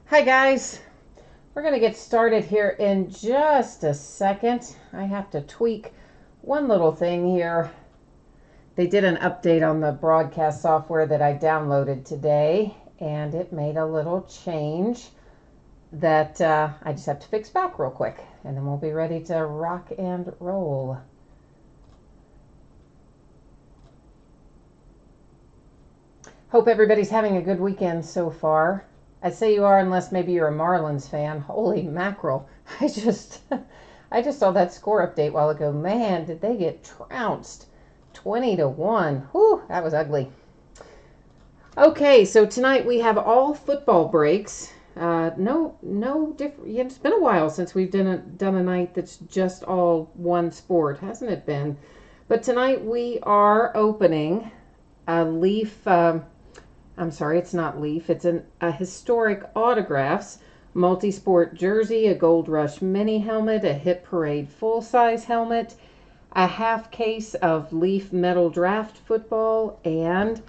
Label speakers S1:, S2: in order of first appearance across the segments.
S1: Hi guys, we're going to get started here in just a second. I have to tweak one little thing here. They did an update on the broadcast software that I downloaded today, and it made a little change that I just have to fix back real quick, and then we'll be ready to rock and roll. Hope everybody's having a good weekend so far. I'd say you are, unless maybe you're a Marlins fan. Holy mackerel. I just saw that score update a while ago. Man, did they get trounced. 20-1. Whew, that was ugly. Okay, so tonight we have all football breaks. No different. Yeah, it's been a while since we've done a night that's just all one sport, hasn't it been? But tonight we are opening a Leaf. I'm sorry, it's not Leaf. It's a historic autographs, multi-sport jersey, a Gold Rush mini helmet, a Hit Parade full-size helmet, a half case of Leaf Metal Draft football, and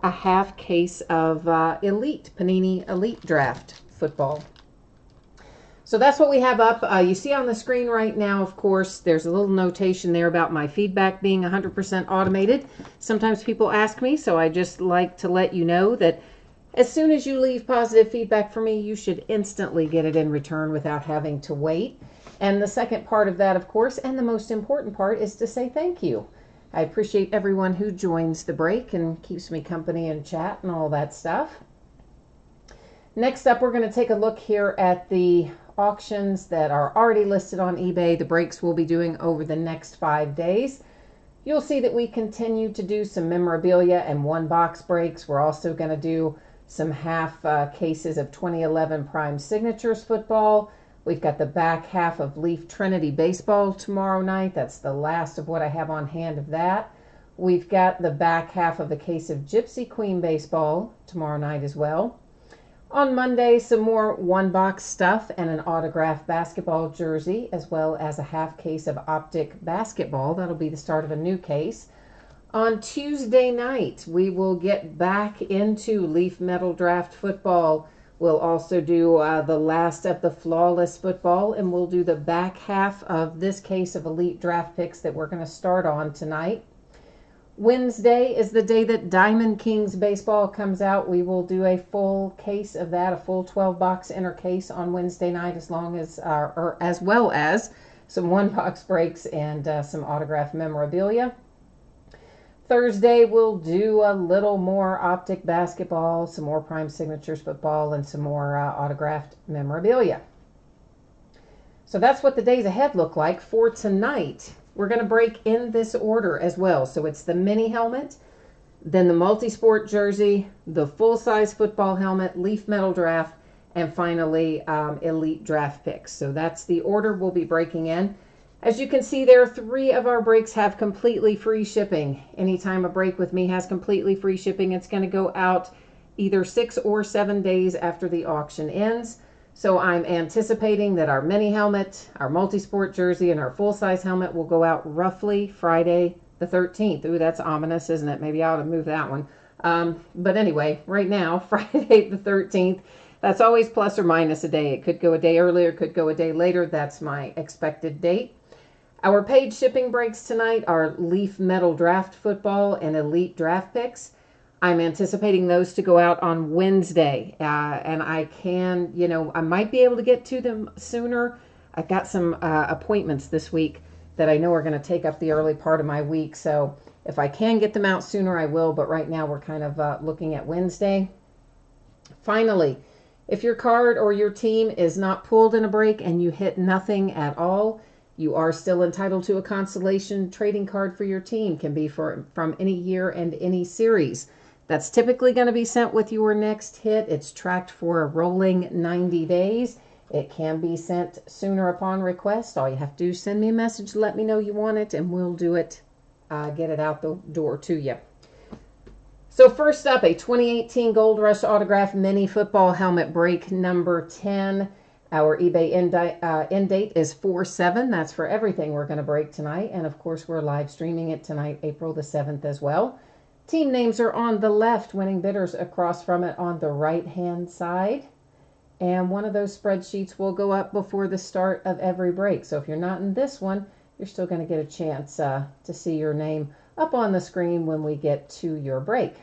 S1: a half case of Panini Elite Draft football. So that's what we have up. You see on the screen right now, of course, there's a little notation there about my feedback being 100% automated. Sometimes people ask me, so I just like to let you know that as soon as you leave positive feedback for me, you should instantly get it in return without having to wait. And the second part of that, of course, and the most important part, is to say thank you. I appreciate everyone who joins the break and keeps me company and chat and all that stuff. Next up, we're going to take a look here at the auctions that are already listed on eBay. The breaks we'll be doing over the next 5 days. You'll see that we continue to do some memorabilia and one box breaks. We're also going to do some half cases of 2011 Prime Signatures football. We've got the back half of Leaf Trinity baseball tomorrow night. That's the last of what I have on hand of that. We've got the back half of a case of Gypsy Queen baseball tomorrow night as well. On Monday, some more one-box stuff and an autographed basketball jersey, as well as a half case of Optic basketball. That'll be the start of a new case. On Tuesday night, we will get back into Leaf Metal Draft football. We'll also do the last of the Flawless football, and we'll do the back half of this case of Elite Draft picks that we're going to start on tonight. Wednesday is the day that Diamond Kings baseball comes out. We will do a full case of that, a full 12-box inner case on Wednesday night, as well as some one-box breaks and some autographed memorabilia. Thursday, we'll do a little more Optic basketball, some more Prime Signatures football, and some more autographed memorabilia. So that's what the days ahead look like. For tonight, we're going to break in this order as well. So it's the mini helmet, then the multi-sport jersey, the full-size football helmet, Leaf Metal Draft, and finally Elite Draft picks. So that's the order we'll be breaking in. As you can see there, 3 of our breaks have completely free shipping. Anytime a break with me has completely free shipping, it's going to go out either 6 or 7 days after the auction ends. So I'm anticipating that our mini helmet, our multi-sport jersey, and our full-size helmet will go out roughly Friday the 13th. Ooh, that's ominous, isn't it? Maybe I ought to move that one. But anyway, right now, Friday the 13th, that's always plus or minus a day. It could go a day earlier, could go a day later. That's my expected date. Our paid shipping breaks tonight are Leaf Metal Draft football and Elite Draft picks. I'm anticipating those to go out on Wednesday, and I might be able to get to them sooner. I've got some appointments this week that I know are going to take up the early part of my week, so if I can get them out sooner, I will, but right now we're kind of looking at Wednesday. Finally, if your card or your team is not pulled in a break and you hit nothing at all, you are still entitled to a consolation trading card for your team. Can be from any year and any series. That's typically going to be sent with your next hit. It's tracked for a rolling 90 days. It can be sent sooner upon request. All you have to do is send me a message, let me know you want it, and we'll do it, get it out the door to you. So first up, a 2018 Gold Rush Autograph Mini Football Helmet break number 10. Our eBay end date is 4/7. That's for everything we're going to break tonight. And of course, we're live streaming it tonight, April the 7th as well. Team names are on the left, winning bidders across from it on the right-hand side. and one of those spreadsheets will go up before the start of every break. So if you're not in this one, you're still going to get a chance to see your name up on the screen when we get to your break.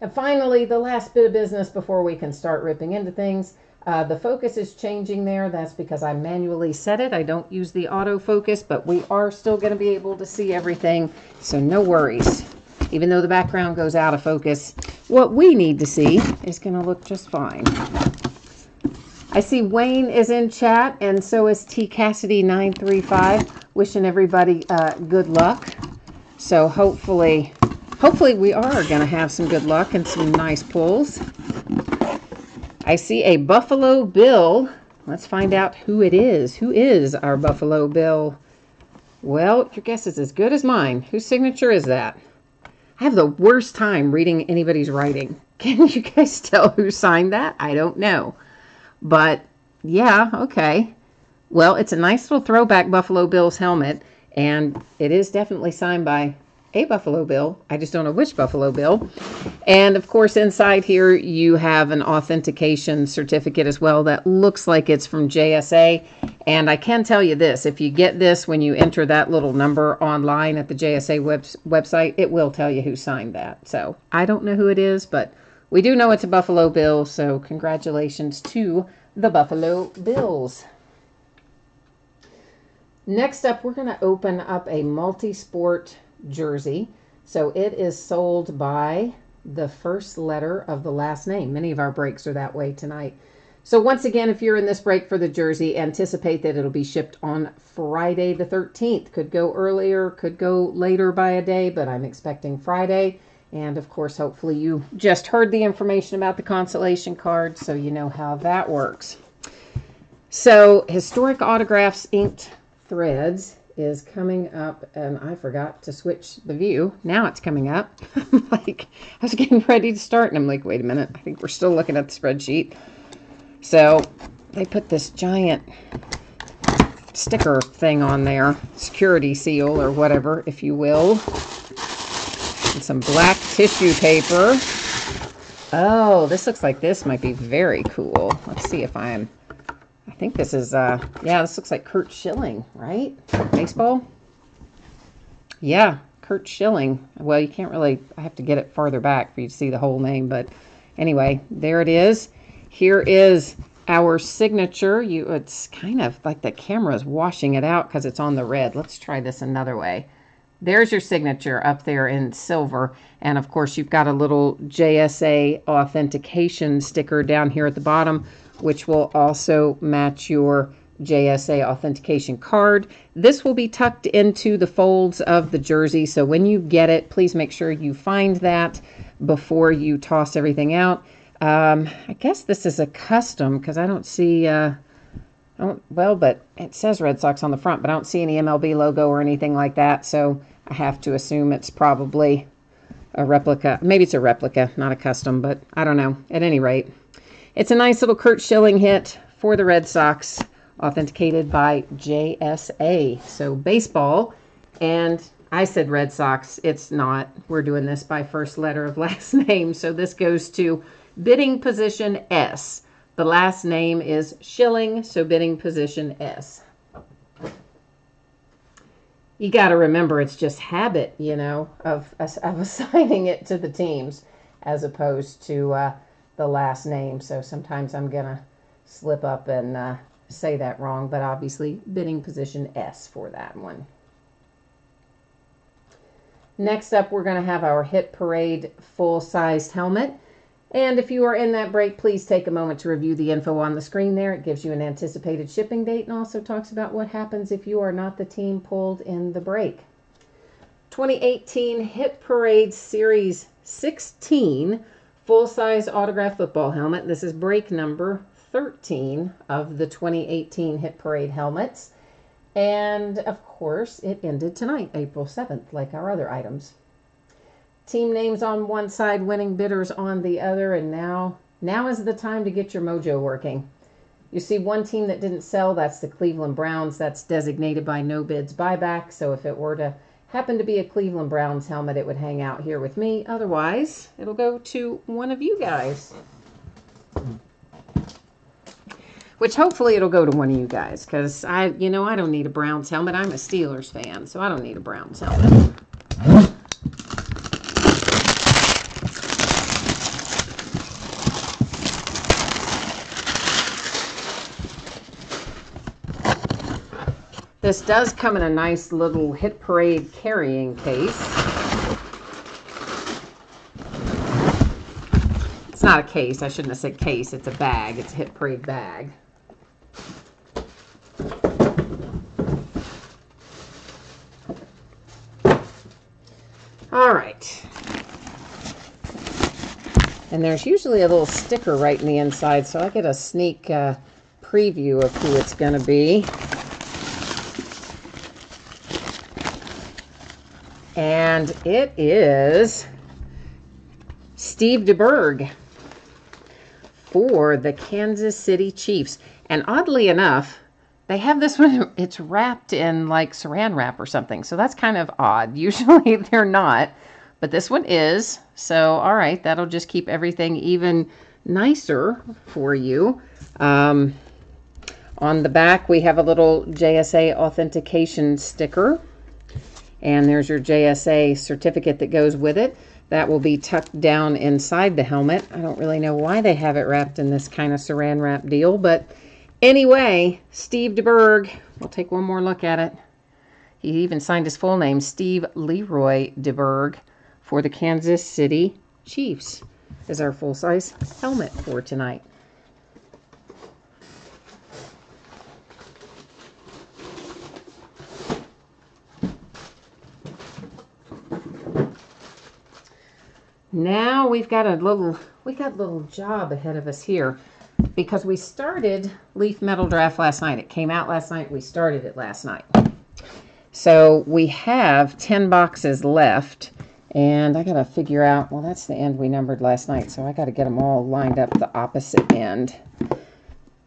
S1: And finally, the last bit of business before we can start ripping into things. The focus is changing there. That's because I manually set it. I don't use the autofocus, but we are still going to be able to see everything, so no worries. Even though the background goes out of focus, what we need to see is going to look just fine. I see Wayne is in chat, and so is T Cassidy 935, wishing everybody good luck. So hopefully we are going to have some good luck and some nice pulls. I see a Buffalo Bill. Let's find out who it is. Who is our Buffalo Bill? Well, your guess is as good as mine. Whose signature is that? I have the worst time reading anybody's writing. Can you guys tell who signed that? I don't know. But, yeah, okay. Well, it's a nice little throwback Buffalo Bills helmet, and it is definitely signed by a Buffalo Bill. I just don't know which Buffalo Bill. And, of course, inside here you have an authentication certificate as well that looks like it's from JSA. And I can tell you this, if you get this when you enter that little number online at the JSA website, it will tell you who signed that. So I don't know who it is, but we do know it's a Buffalo Bill, so congratulations to the Buffalo Bills. Next up, we're going to open up a multi-sport jersey. So it is sold by the first letter of the last name. Many of our breaks are that way tonight. So once again, if you're in this break for the jersey, anticipate that it'll be shipped on Friday the 13th. Could go earlier, could go later by a day, but I'm expecting Friday. And of course, hopefully you just heard the information about the consolation card, so you know how that works. So Historic Autographs Inked Threads is coming up, and I forgot to switch the view. Now it's coming up. I was getting ready to start, and I'm like, wait a minute, I think we're still looking at the spreadsheet. So they put this giant sticker thing on there, security seal or whatever, if you will, and some black tissue paper. Oh, this looks like this might be very cool. Let's see if I think this is, yeah, this looks like Curt Schilling, right? Baseball? Yeah, Curt Schilling. Well, you can't really, I have to get it farther back for you to see the whole name, but anyway, there it is. Here is our signature. It's kind of like the camera's washing it out because it's on the red. Let's try this another way. There's your signature up there in silver. And of course, you've got a little JSA authentication sticker down here at the bottom, which will also match your JSA authentication card. This will be tucked into the folds of the jersey. So when you get it, please make sure you find that before you toss everything out. I guess this is a custom because I don't see, well, but it says Red Sox on the front, but I don't see any MLB logo or anything like that. So I have to assume it's probably a replica. Maybe it's a replica, not a custom, but I don't know. At any rate, it's a nice little Curt Schilling hit for the Red Sox, authenticated by JSA. So baseball, and I said Red Sox. It's not. We're doing this by first letter of last name. So this goes to bidding position S. The last name is Schilling, so bidding position S. You got to remember it's just habit, you know, of assigning it to the teams as opposed to the last name. So sometimes I'm going to slip up and say that wrong, but obviously bidding position S for that one. Next up, we're going to have our Hit Parade full-sized helmet. And if you are in that break, please take a moment to review the info on the screen there. It gives you an anticipated shipping date and also talks about what happens if you are not the team pulled in the break. 2018 Hit Parade Series 16 full-size autographed football helmet. This is break number 13 of the 2018 Hit Parade helmets. And, of course, it ended tonight, April 7th, like our other items. Team names on one side, winning bidders on the other, and now is the time to get your mojo working. You see one team that didn't sell, that's the Cleveland Browns. That's designated by no bids buyback, so if it were to happen to be a Cleveland Browns helmet, it would hang out here with me. Otherwise, it'll go to one of you guys. which hopefully it'll go to one of you guys, because I don't need a Browns helmet. I'm a Steelers fan, so I don't need a Browns helmet. This does come in a nice little Hit Parade carrying case. It's not a case. I shouldn't have said case. It's a bag. It's a Hit Parade bag. All right. And there's usually a little sticker right in the inside, so I get a sneak preview of who it's going to be. And it is Steve DeBerg for the Kansas City Chiefs. And oddly enough, they have this one, it's wrapped in like saran wrap or something. So that's kind of odd. Usually they're not, but this one is. So, all right, that'll just keep everything even nicer for you. On the back, we have a little JSA authentication sticker. And there's your JSA certificate that goes with it. That will be tucked down inside the helmet. I don't really know why they have it wrapped in this kind of saran wrap deal. But anyway, Steve DeBerg, we'll take one more look at it. He even signed his full name, Steve Leroy DeBerg, for the Kansas City Chiefs, is our full-size helmet for tonight. Now we've got a little job ahead of us here, because we started Leaf Metal Draft last night. It came out last night. We started it last night. So we have 10 boxes left, and I got to figure out, well, that's the end we numbered last night, so I got to get them all lined up the opposite end.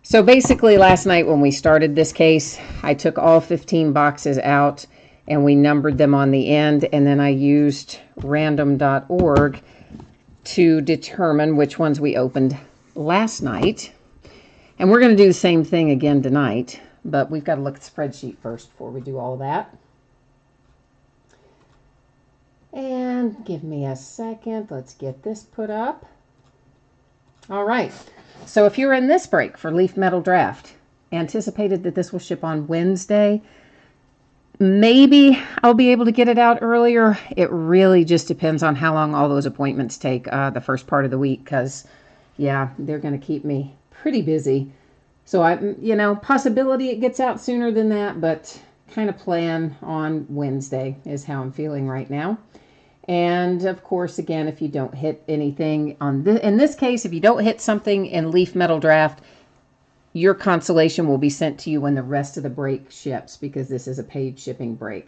S1: So basically last night when we started this case, I took all 15 boxes out and we numbered them on the end, and then I used random.org to determine which ones we opened last night. And we're going to do the same thing again tonight, but we've got to look at the spreadsheet first before we do all that. And give me a second. Let's get this put up. All right. So if you're in this break for Leaf Metal Draft, anticipated that this will ship on Wednesday, maybe I'll be able to get it out earlier. It really just depends on how long all those appointments take the first part of the week, because, yeah, they're going to keep me pretty busy. So, possibility it gets out sooner than that, but kind of plan on Wednesday is how I'm feeling right now. And, of course, again, if you don't hit anything in this case, if you don't hit something in Leaf Metal Draft, your consolation will be sent to you when the rest of the break ships, because this is a paid shipping break.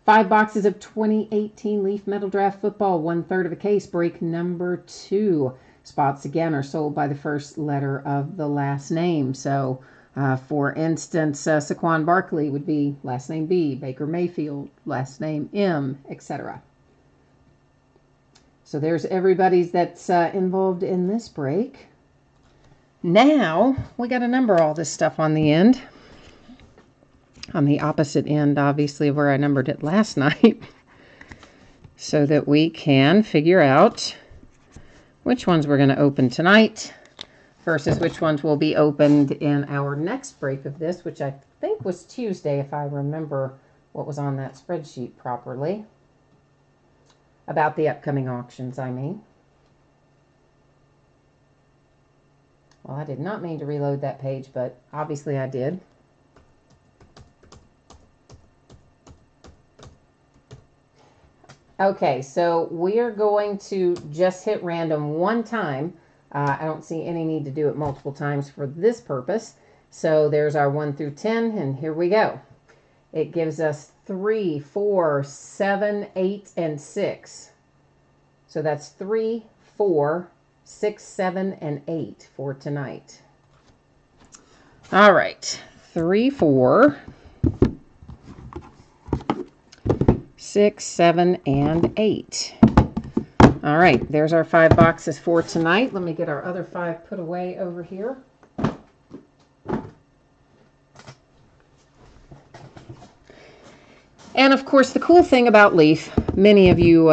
S1: 5 boxes of 2018 Leaf Metal Draft football, 1/3 of a case, break number 2. Spots, again, are sold by the first letter of the last name. So, for instance, Saquon Barkley would be last name B, Baker Mayfield, last name M, etc. So there's everybody's that's involved in this break. Now, we got to number all this stuff on the end. On the opposite end, obviously, of where I numbered it last night. So that we can figure out which ones we're going to open tonight versus which ones will be opened in our next break of this, which I think was Tuesday, if I remember what was on that spreadsheet properly. About the upcoming auctions, I mean. Well, I did not mean to reload that page, but obviously I did. Okay, so we are going to just hit random one time. I don't see any need to do it multiple times for this purpose. So there's our 1 through 10, and here we go. It gives us 3, 4, 7, 8, and 6. So that's 3, 4, 6, 7, and 8 for tonight. All right, 3, 4, 6, 7, and 8. All right, there's our 5 boxes for tonight. Let me get our other 5 put away over here. And of course, the cool thing about Leaf, many of you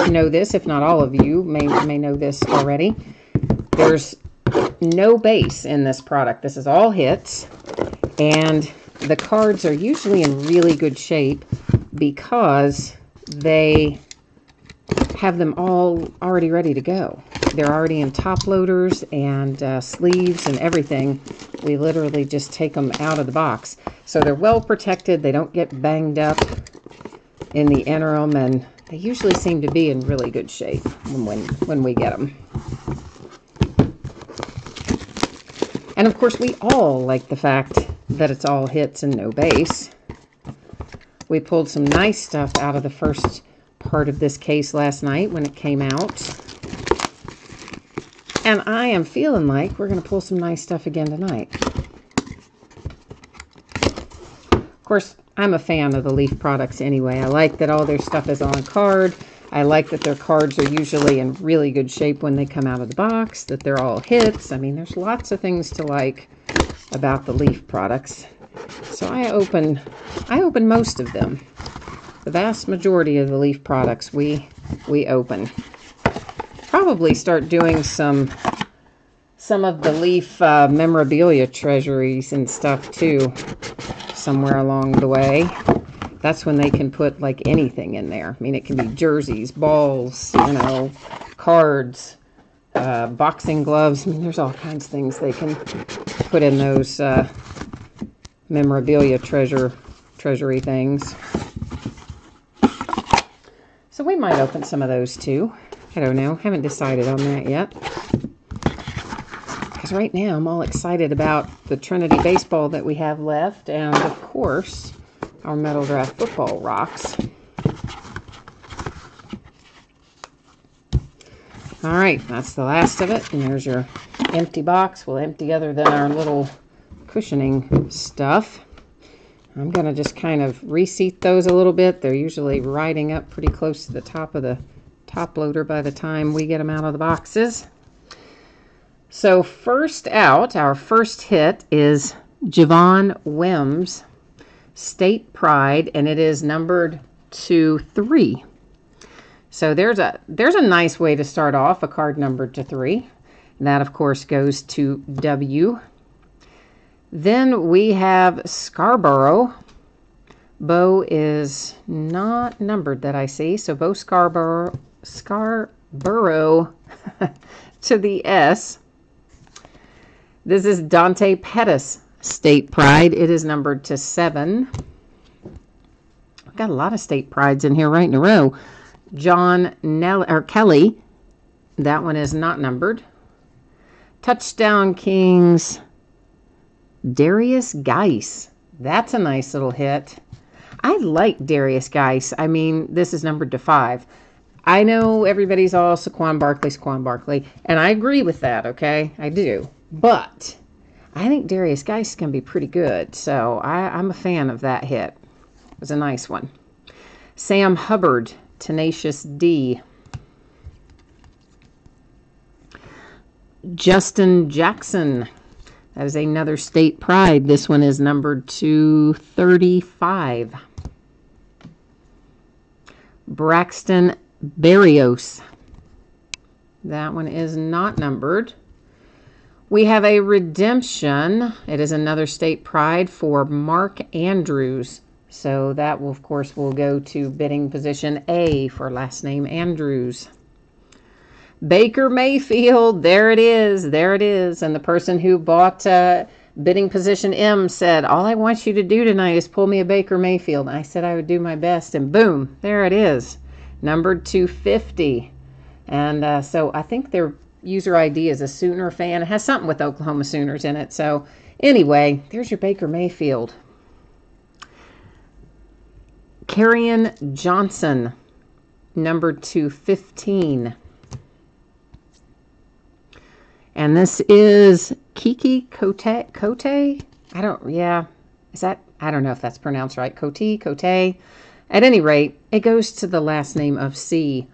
S1: know this, if not all of you may know this already. There's no base in this product. This is all hits, and the cards are usually in really good shape because they have them all already ready to go. They're already in top loaders and sleeves and everything. We literally just take them out of the box. So they're well protected. They don't get banged up in the interim, and they usually seem to be in really good shape when we get them. And of course, we all like the fact that it's all hits and no base. We pulled some nice stuff out of the first part of this case last night when it came out. And I am feeling like we're going to pull some nice stuff again tonight. Of course, I'm a fan of the Leaf products anyway. I like that all their stuff is on card. I like that their cards are usually in really good shape when they come out of the box, that they're all hits. I mean, there's lots of things to like about the Leaf products. So I open most of them. The vast majority of the Leaf products we open. Probably start doing some of the Leaf memorabilia treasuries and stuff too somewhere along the way. That's when they can put like anything in there. I mean, it can be jerseys, balls, you know, cards, boxing gloves. I mean, there's all kinds of things they can put in those memorabilia treasury things. So we might open some of those too. I don't know. Haven't decided on that yet. Because right now I'm all excited about the Trinity baseball that we have left. And of course, our Metal Draft football rocks. All right, that's the last of it. And there's your empty box. We'll empty other than our little cushioning stuff. I'm going to just kind of reseat those a little bit. They're usually riding up pretty close to the top of the top loader by the time we get them out of the boxes. So first out, our first hit is Javon Wims, State Pride, and it is numbered to 3. So there's a nice way to start off a card numbered to 3. And that, of course, goes to W. Then we have Scarborough. Bo is not numbered that I see. So Bo Scarborough to the S. This is Dante Pettis, State Pride. It is numbered to 7. I've got a lot of State Prides in here right in a row. John Kelly. That one is not numbered. Touchdown Kings. Darius Geis. That's a nice little hit. I like Darius Geis. I mean, this is numbered to 5. I know everybody's all Saquon Barkley, and I agree with that, okay? I do. But I think Darius Geis can be pretty good, so I'm a fan of that hit. It was a nice one. Sam Hubbard, Tenacious D. Justin Jackson. That is another State Pride. This one is numbered to 35. Braxton Berrios. That one is not numbered. We have a redemption. It is another State Pride for Mark Andrews. So that, will, of course, will go to bidding position A for last name Andrews. Baker Mayfield, there it is, there it is. And the person who bought bidding position M said, all I want you to do tonight is pull me a Baker Mayfield. And I said I would do my best, and boom, there it is, numbered 250. And so I think their user ID is a Sooner fan. It has something with Oklahoma Sooners in it. So anyway, there's your Baker Mayfield. Kerryon Johnson, numbered to 15. And this is Kiki Cote. I don't know if that's pronounced right. Cote. At any rate, it goes to the last name of C.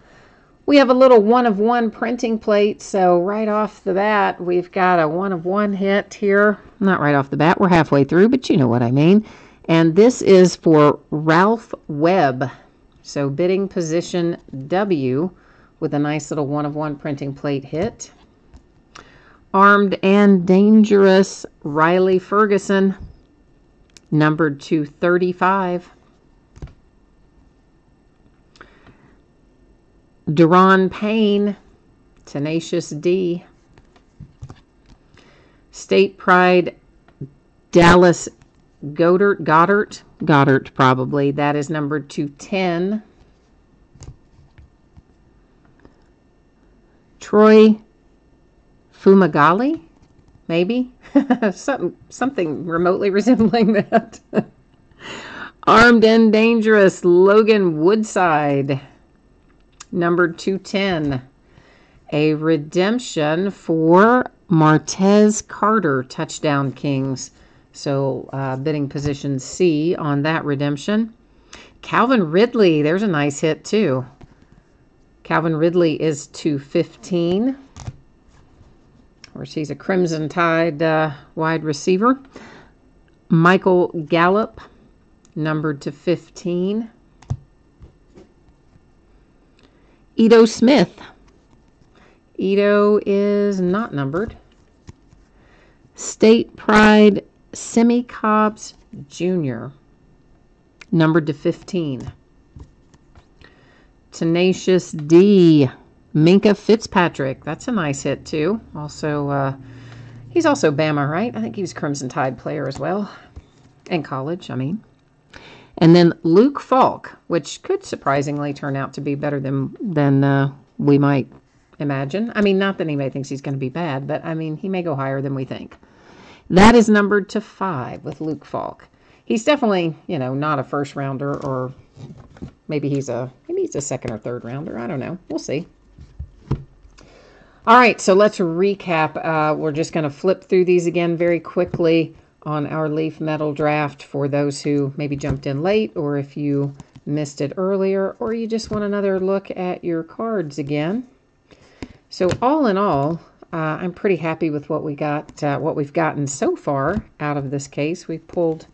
S1: We have a little 1-of-1 printing plate. So right off the bat, we've got a 1-of-1 hit here. Not right off the bat. We're halfway through, but you know what I mean. And this is for Ralph Webb. So bidding position W with a nice little 1/1 printing plate hit. Armed and Dangerous Riley Ferguson, numbered to 35. Deron Payne, Tenacious D. State Pride Dallas Goddard probably. That is numbered to 10. Troy Fumagalli, maybe? Something remotely resembling that. Armed and Dangerous Logan Woodside, numbered 210. A redemption for Martez Carter, Touchdown Kings. So bidding position C on that redemption. Calvin Ridley, there's a nice hit too. Calvin Ridley is 215. Of course, he's a Crimson Tide wide receiver. Michael Gallup, numbered to 15. Ito Smith. Ito is not numbered. State Pride Semi Cobbs Jr., numbered to 15. Tenacious D, Minka Fitzpatrick. That's a nice hit too. Also, he's also Bama, right? I think he was Crimson Tide player as well. In college, I mean. And then Luke Falk, which could surprisingly turn out to be better than we might imagine. I mean, not that anybody thinks he's going to be bad, but I mean, he may go higher than we think. That is numbered to 5 with Luke Falk. He's definitely, not a first rounder, or maybe he's a second or third rounder. I don't know. We'll see. All right, so let's recap. We're just going to flip through these again very quickly on our Leaf Metal draft for those who maybe jumped in late, or if you missed it earlier, or you just want another look at your cards again. So all in all, I'm pretty happy with what we got, what we've gotten so far out of this case. We pulled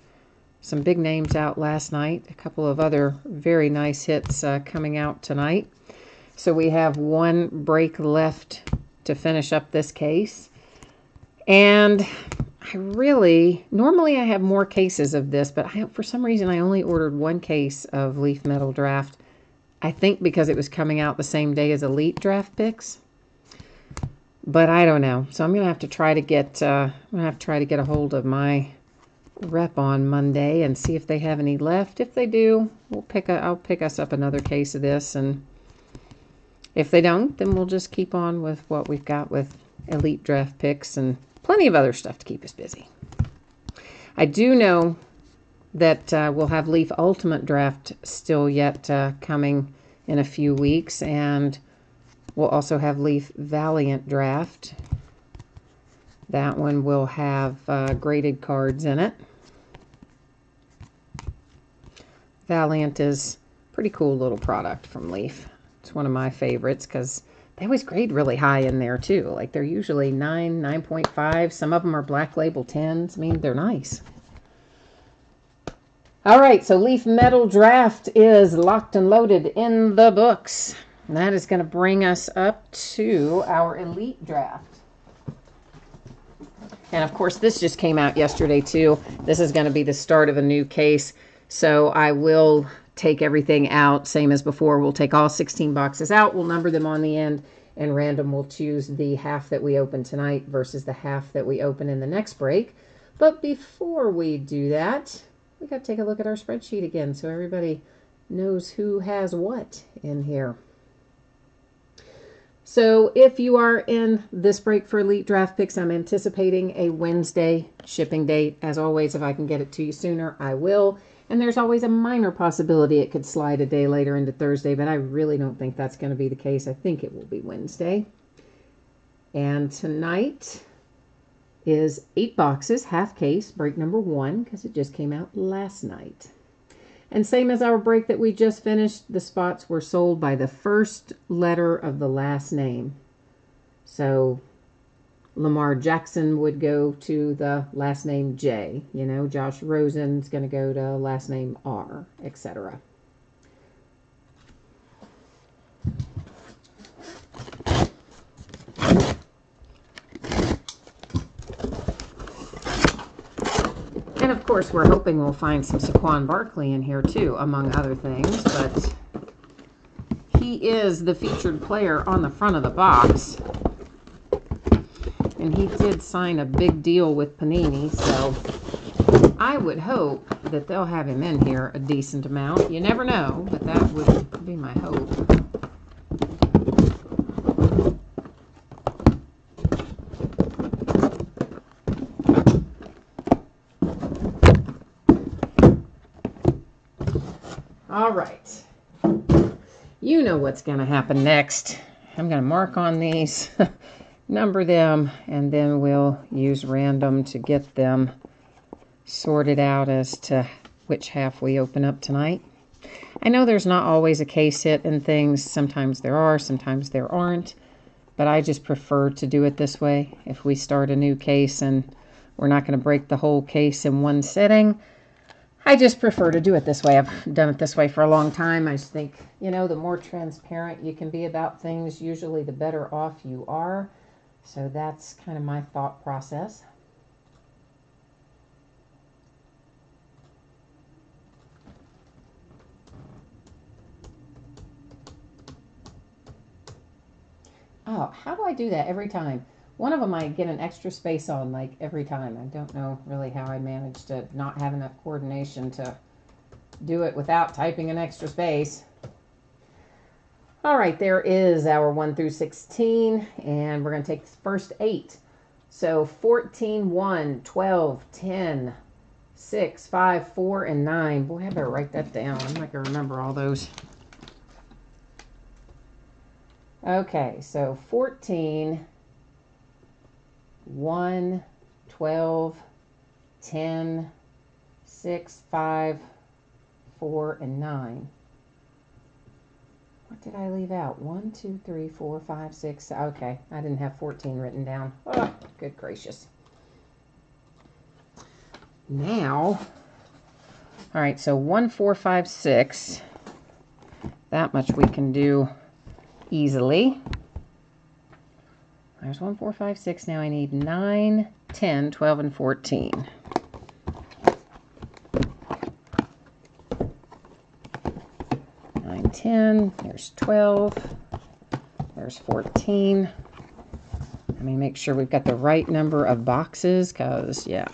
S1: some big names out last night, a couple of other very nice hits coming out tonight. So we have one break left to finish up this case. And normally I have more cases of this, but for some reason I only ordered one case of Leaf Metal Draft. I think because it was coming out the same day as Elite Draft Picks. But I don't know. So I'm going to have to try to get a hold of my rep on Monday and see if they have any left. If they do, I'll pick us up another case of this, and if they don't, then we'll just keep on with what we've got with Elite Draft Picks and plenty of other stuff to keep us busy. I do know that we'll have Leaf Ultimate Draft still yet coming in a few weeks, and we'll also have Leaf Valiant Draft. That one will have graded cards in it. Valiant is a pretty cool little product from Leaf. It's one of my favorites because they always grade really high in there too. Like they're usually 9, 9.5. Some of them are Black Label 10s. I mean, they're nice. All right, so Leaf Metal Draft is locked and loaded in the books. And that is going to bring us up to our Elite Draft. And of course, this just came out yesterday too. This is going to be the start of a new case. So I will take everything out, same as before. We'll take all 16 boxes out. We'll number them on the end, and random will choose the half that we open tonight versus the half that we open in the next break. But before we do that, we got to take a look at our spreadsheet again so everybody knows who has what in here. So if you are in this break for Elite Draft Picks, I'm anticipating a Wednesday shipping date. As always, if I can get it to you sooner, I will. And there's always a minor possibility it could slide a day later into Thursday, but I really don't think that's going to be the case. I think it will be Wednesday. And tonight is 8 boxes, half case, break number 1, because it just came out last night. And same as our break that we just finished, the spots were sold by the first letter of the last name. So Lamar Jackson would go to the last name J. You know, Josh Rosen's going to go to last name R, etc. And of course, we're hoping we'll find some Saquon Barkley in here too, among other things, but he is the featured player on the front of the box. And he did sign a big deal with Panini, so I would hope that they'll have him in here a decent amount. You never know, but that would be my hope. All right. You know what's going to happen next. I'm going to mark on these, number them, and then we'll use random to get them sorted out as to which half we open up tonight. I know there's not always a case hit and things. Sometimes there are, sometimes there aren't. But I just prefer to do it this way. If we start a new case and we're not going to break the whole case in one sitting, I just prefer to do it this way. I've done it this way for a long time. I just think, you know, the more transparent you can be about things, usually the better off you are. So that's kind of my thought process. Oh, how do I do that every time? One of them I get an extra space on, like, every time. I don't know really how I manage to not have enough coordination to do it without typing an extra space. All right, there is our 1 through 16, and we're going to take the first 8. So 14, 1, 12, 10, 6, 5, 4, and 9. Boy, I better write that down. I'm not going to remember all those. Okay, so 14, 1, 12, 10, 6, 5, 4, and 9. What did I leave out? 1, 2, 3, 4, 5, 6. Okay, I didn't have 14 written down. Oh, good gracious. Now, all right, so 1, 4, 5, 6. That much we can do easily. There's 1, 4, 5, 6. Now I need 9, 10, 12, and 14. Nine, 10. There's 12. There's 14. Let me make sure we've got the right number of boxes, because, yeah,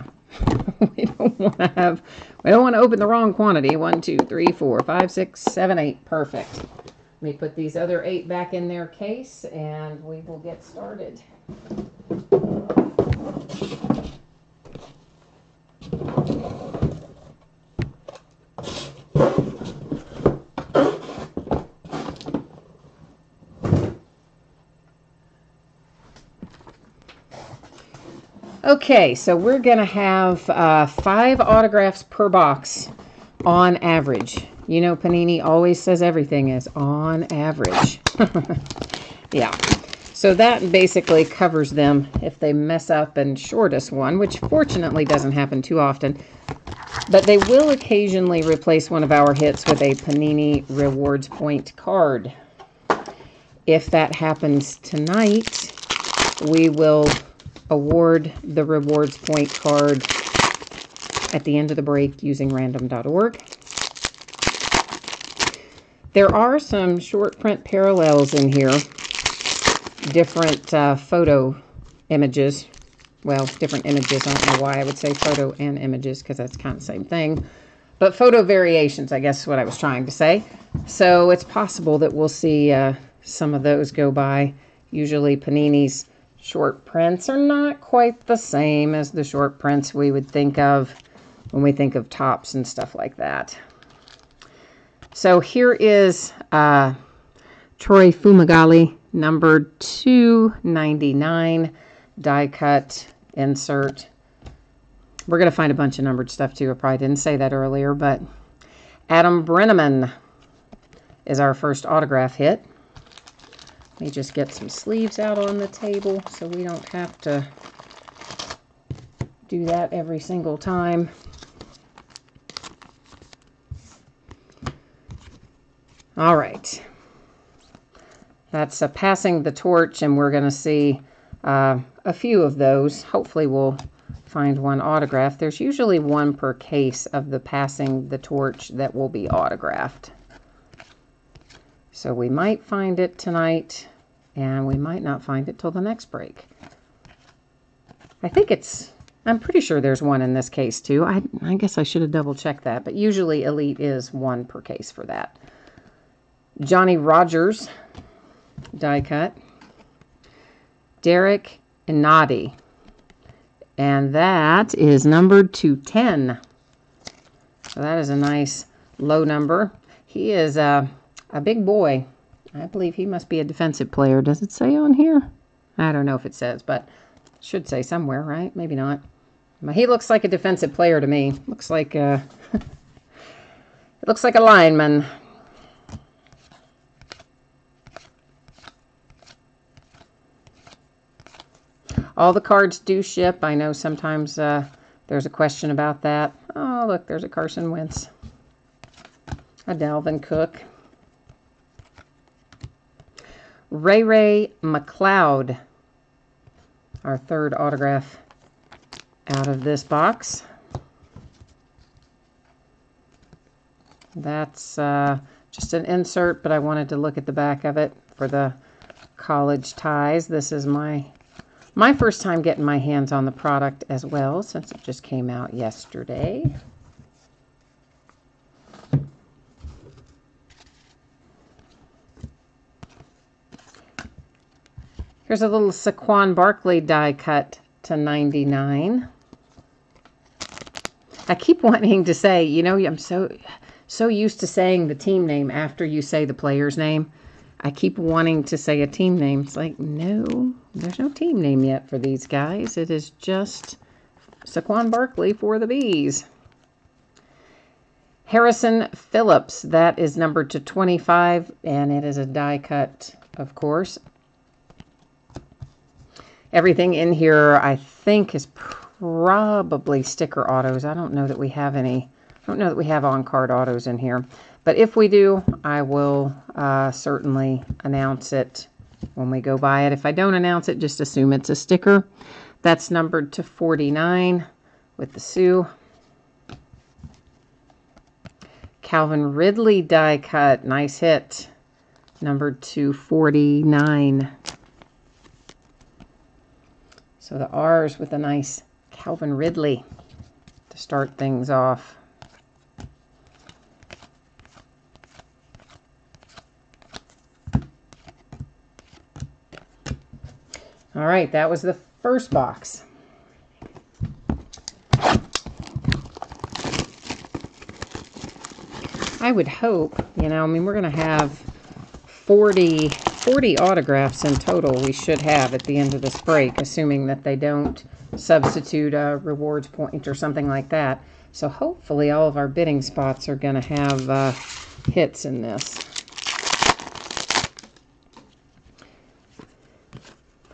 S1: we don't want to open the wrong quantity. 1, 2, 3, 4, 5, 6, 7, 8. Perfect. Let me put these other 8 back in their case, and we will get started. Okay, so we're going to have 5 autographs per box on average. You know, Panini always says everything is on average. Yeah, so that basically covers them if they mess up and short us one, which fortunately doesn't happen too often. But they will occasionally replace one of our hits with a Panini Rewards Point card. If that happens tonight, we will award the Rewards Point card at the end of the break using random.org. There are some short print parallels in here, different photo images. Well, different images. I don't know why I would say photo and images, because that's kind of the same thing. But photo variations, I guess is what I was trying to say. So it's possible that we'll see some of those go by. Usually Panini's short prints are not quite the same as the short prints we would think of when we think of tops and stuff like that. So here is Troy Fumagalli, numbered 299, die cut, insert. We're going to find a bunch of numbered stuff too. I probably didn't say that earlier, but Adam Brenneman is our first autograph hit. Let me just get some sleeves out on the table so we don't have to do that every single time. All right. That's passing the torch, and we're going to see a few of those. Hopefully we'll find one autograph. There's usually one per case of the passing the torch that will be autographed. So we might find it tonight, and we might not find it till the next break. I'm pretty sure there's one in this case too. I guess I should have double checked that, but usually Elite is one per case for that. Johnny Rogers die cut. Derek Inati. And that is numbered to 10. So that is a nice low number. He is a big boy. I believe he must be a defensive player. Does it say on here? I don't know if it says, but it should say somewhere, right? Maybe not. He looks like a defensive player to me. Looks like it looks like a lineman. All the cards do ship. I know sometimes there's a question about that. Oh, look, there's a Carson Wentz. A Dalvin Cook. Ray McLeod. Our third autograph out of this box. That's just an insert, but I wanted to look at the back of it for the college ties. This is my first time getting my hands on the product as well, since it just came out yesterday. Here's a little Saquon Barkley die cut to 99. I keep wanting to say, you know, I'm so used to saying the team name after you say the player's name. I keep wanting to say a team name. It's like, no, there's no team name yet for these guys. It is just Saquon Barkley for the Bees. Harrison Phillips, that is numbered to 25, and it is a die cut, of course. Everything in here, I think, is probably sticker autos. I don't know that we have any. I don't know that we have on-card autos in here. But if we do, I will certainly announce it when we go by it. If I don't announce it, just assume it's a sticker. That's numbered to 49 with the Sioux. Calvin Ridley die cut. Nice hit. Numbered to 49. So the R's with a nice Calvin Ridley to start things off. All right, that was the first box. I would hope, you know, I mean, we're going to have 40 autographs in total we should have at the end of this break, assuming that they don't substitute a rewards point or something like that. So hopefully all of our bidding spots are going to have hits in this.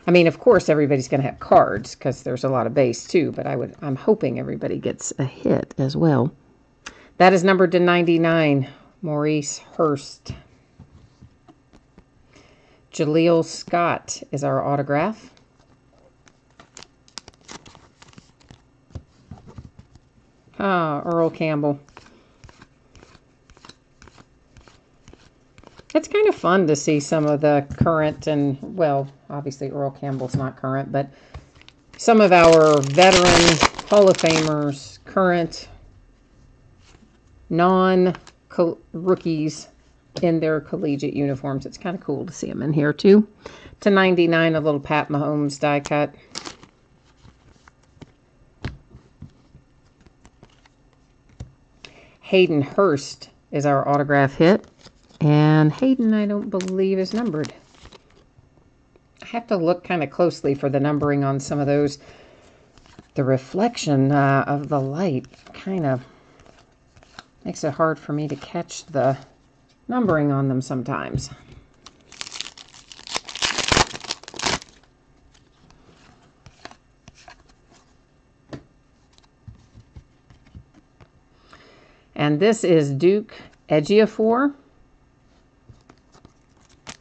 S1: I mean, of course, everybody's going to have cards because there's a lot of base too, but I'm hoping everybody gets a hit as well. That is numbered to 99, Maurice Hurst. Jaleel Scott is our autograph. Earl Campbell. It's kind of fun to see some of the current and, well, obviously Earl Campbell's not current, but some of our veteran Hall of Famers, current non-rookies in their collegiate uniforms. It's kind of cool to see them in here too. To 99, a little Pat Mahomes die cut. Hayden Hurst is our autograph hit. And Hayden, I don't believe, is numbered. I have to look kind of closely for the numbering on some of those. The reflection of the light kind of makes it hard for me to catch the numbering on them sometimes. And this is Duke Ejiofor.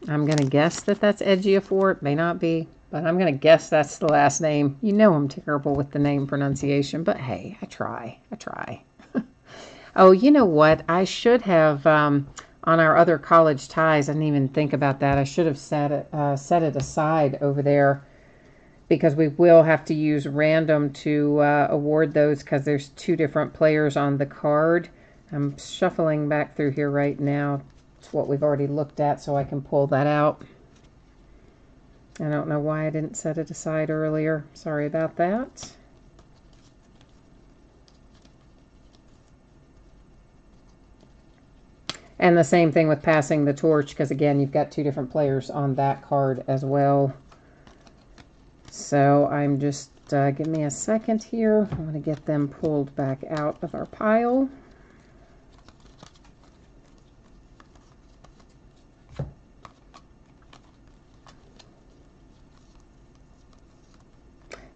S1: I'm going to guess that that's Ejiofor. It may not be, but I'm going to guess that's the last name. You know I'm terrible with the name pronunciation, but hey, I try. Oh, you know what? I should have, on our other college ties, I didn't even think about that. I should have set it aside over there, because we will have to use random to award those, because there's 2 different players on the card. I'm shuffling back through here right now. It's what we've already looked at, so I can pull that out. I don't know why I didn't set it aside earlier. Sorry about that. And the same thing with passing the torch, because again, you've got 2 different players on that card as well. So I'm just, give me a second here. I want to get them pulled back out of our pile.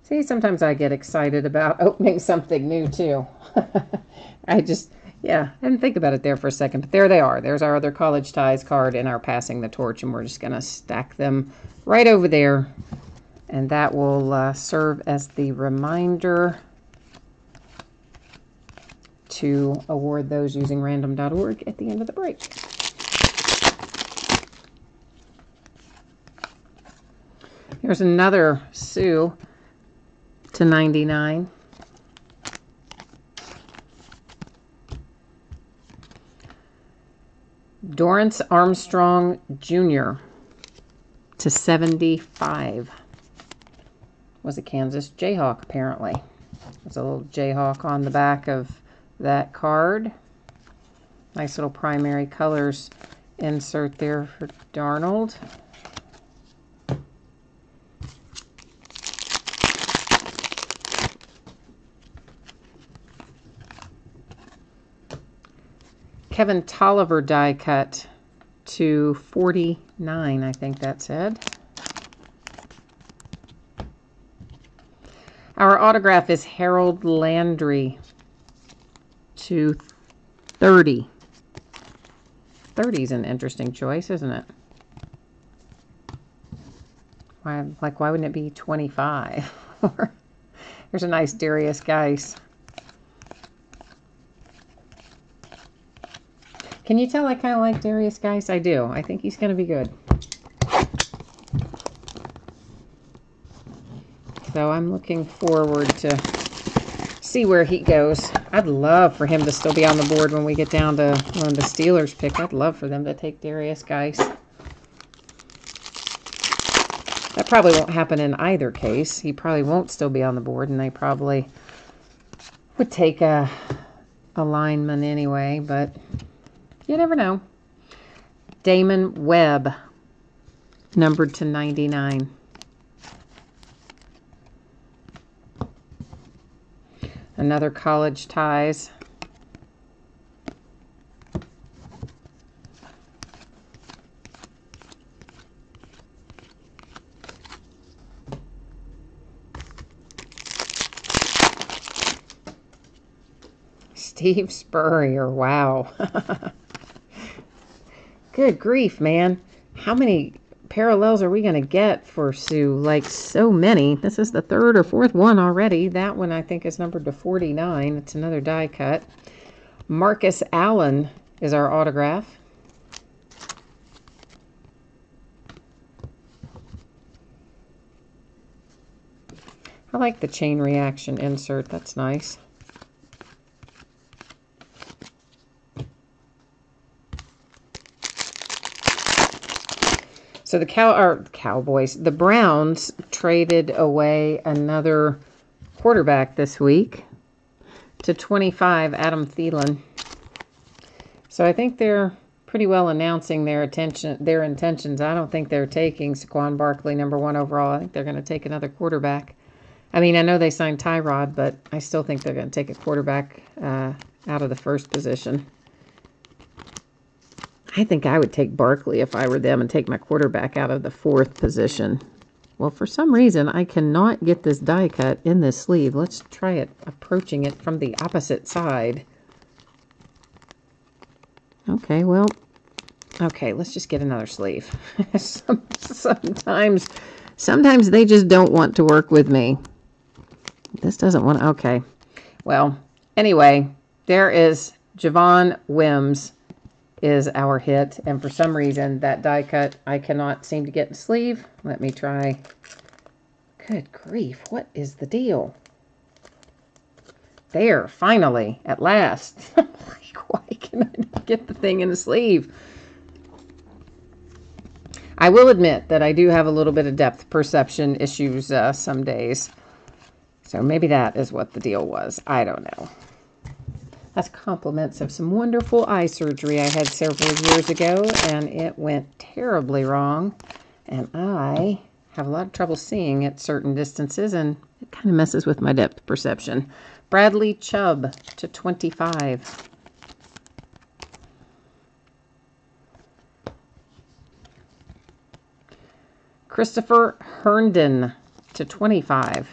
S1: See, sometimes I get excited about opening something new too. I didn't think about it there for a second, but there they are. There's our other college ties card and our passing the torch, and we're just going to stack them right over there. And that will serve as the reminder to award those using random.org at the end of the break. Here's another Sue to 99. Dorrance Armstrong Jr. to 75. Was a Kansas Jayhawk, apparently. There's a little Jayhawk on the back of that card. Nice little primary colors insert there for Darnold. Kevin Tolliver die cut to 49, I think that said. Our autograph is Harold Landry to 30. 30 is an interesting choice, isn't it? Why wouldn't it be 25? There's a nice Darius Geis. Can you tell I kind of like Darius Geis? I do. I think he's going to be good. So I'm looking forward to see where he goes. I'd love for him to still be on the board when we get down to when the Steelers pick. I'd love for them to take Darius Geis. That probably won't happen in either case. He probably won't still be on the board, and they probably would take a lineman anyway, but you never know. Damon Webb, numbered to 99. Another college ties. Steve Spurrier, wow. Good grief, man. How many parallels are we going to get for Sue? Like, so many. This is the 3rd or 4th one already. That one, I think, is numbered to 49. It's another die cut. Marcus Allen is our autograph. I like the chain reaction insert. That's nice. So the Cowboys, the Browns traded away another quarterback this week to 25, Adam Thielen. So I think they're pretty well announcing their intentions. I don't think they're taking Saquon Barkley #1 overall. I think they're going to take another quarterback. I mean, I know they signed Tyrod, but I still think they're going to take a quarterback out of the first position. I think I would take Barkley if I were them and take my quarterback out of the 4th position. Well, for some reason, I cannot get this die cut in this sleeve. Let's try it, approaching it from the opposite side. Okay, well, okay, let's just get another sleeve. Sometimes they just don't want to work with me. This doesn't want, okay. Well, anyway, there is Javon Wims is our hit. And for some reason, that die cut, I cannot seem to get in sleeve. Let me try. Good grief, what is the deal? There, finally, at last. Like, why can I not get the thing in the sleeve? I will admit that I do have a little bit of depth perception issues some days. So maybe that is what the deal was. I don't know. That's compliments of some wonderful eye surgery I had several years ago, and it went terribly wrong. And I have a lot of trouble seeing at certain distances, and it kind of messes with my depth perception. Bradley Chubb to 25. Christopher Herndon to 25.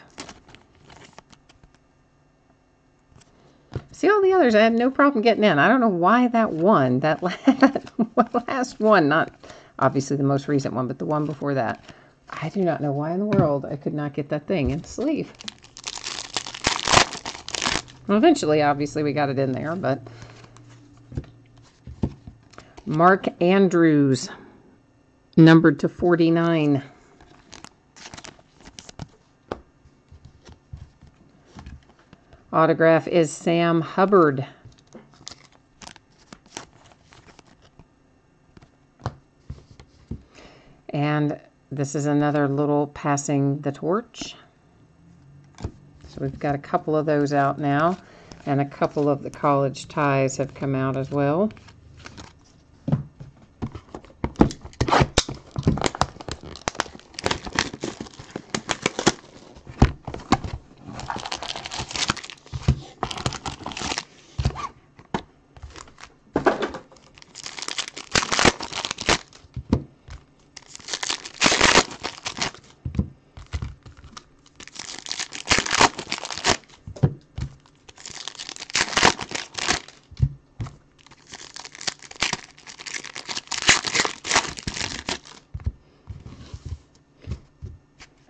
S1: See, all the others I had no problem getting in. I don't know why that one, that last one, not obviously the most recent one, but the one before that. I do not know why in the world I could not get that thing in the sleeve. Well, eventually, obviously, we got it in there, but Mark Andrews, numbered to 49. Autograph is Sam Hubbard. And this is another little passing the torch. So we've got a couple of those out now, and a couple of the college ties have come out as well.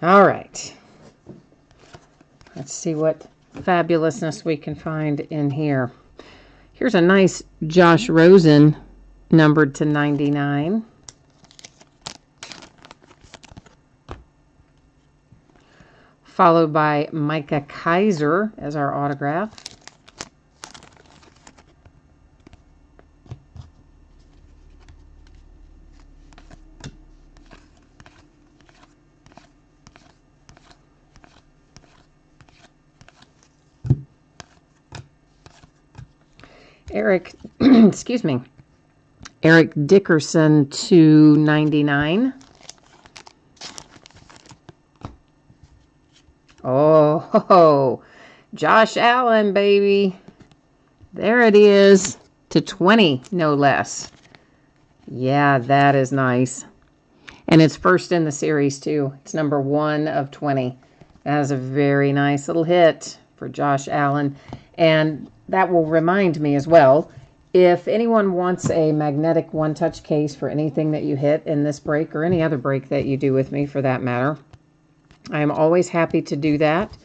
S1: All right. Let's see what fabulousness we can find in here. Here's a nice Josh Rosen, numbered to 99. Followed by Micah Kaiser as our autograph. Eric, excuse me, Eric Dickerson to 99. Oh, Josh Allen, baby. There it is, to 20, no less. Yeah, that is nice. And it's first in the series, too. It's number 1 of 20. That is a very nice little hit for Josh Allen. And that will remind me as well, if anyone wants a magnetic one-touch case for anything that you hit in this break or any other break that you do with me for that matter, I am always happy to do that.